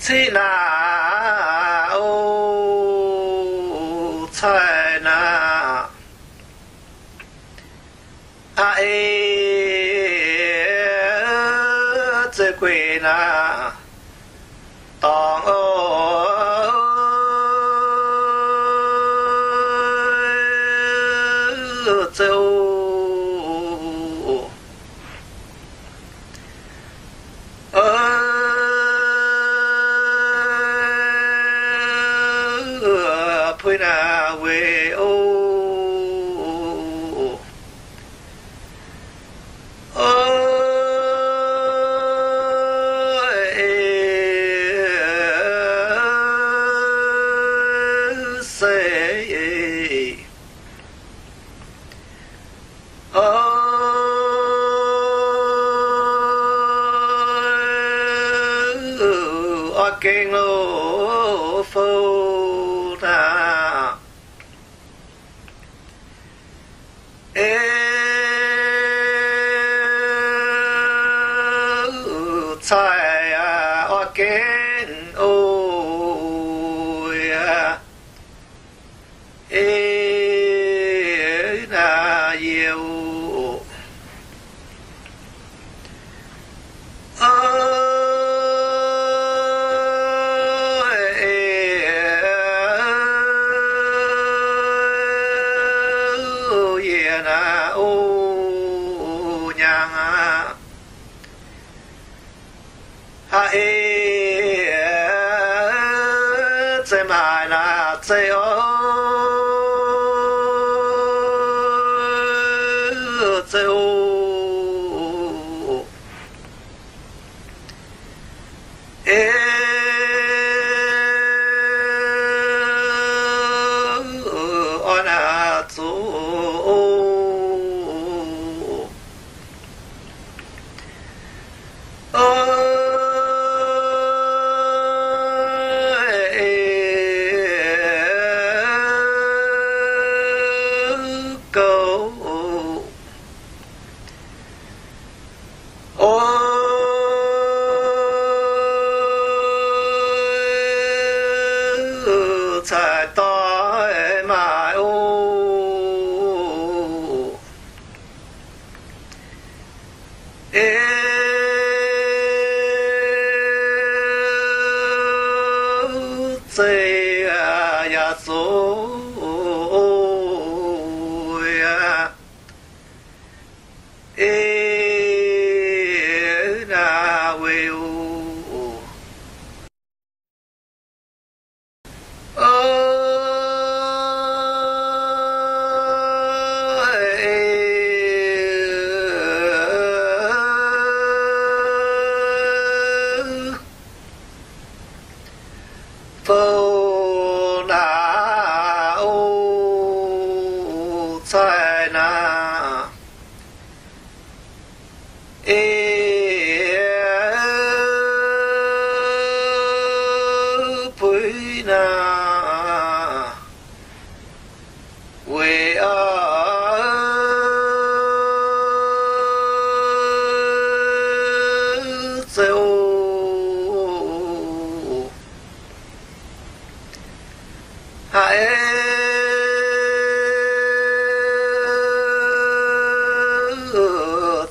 chi na ô chạy na a ê chế quê na tòng ô chế ô phơi na về ô kinh lô phô na ê chạy ở kinh ôi ê na yêu ha ê chế mai na chế ô chế ô ê ô na chú chạy tới mai ô ê chế ya số ê na về phô na ô chạy na ê phơi na về dâu hãy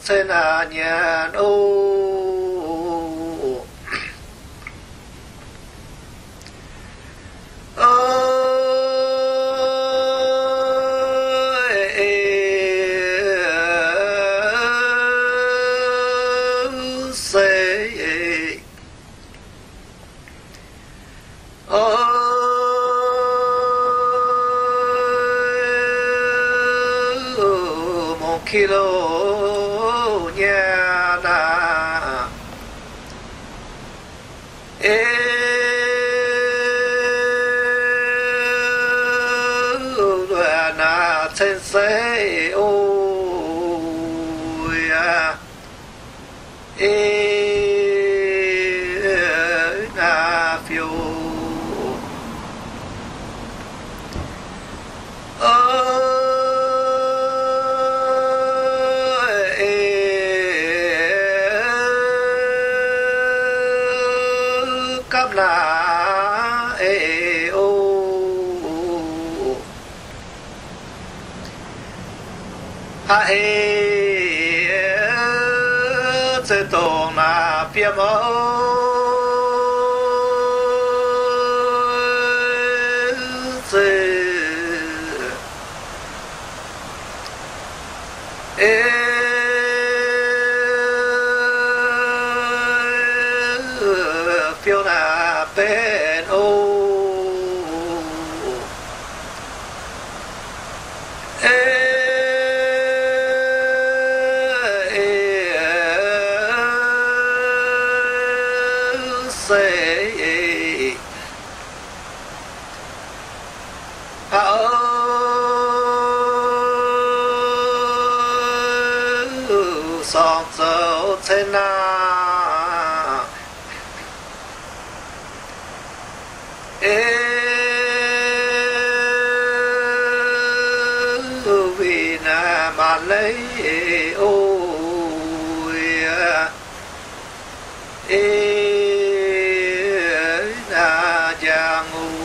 trên nhà ô kilo nhà na ê na trên xe ôi ê na phiêu cấp na ê ô ha ê sẽ tổ na phía mẫu phiêu na bên ô song dấu thế na vì na mà lấy ôi na giang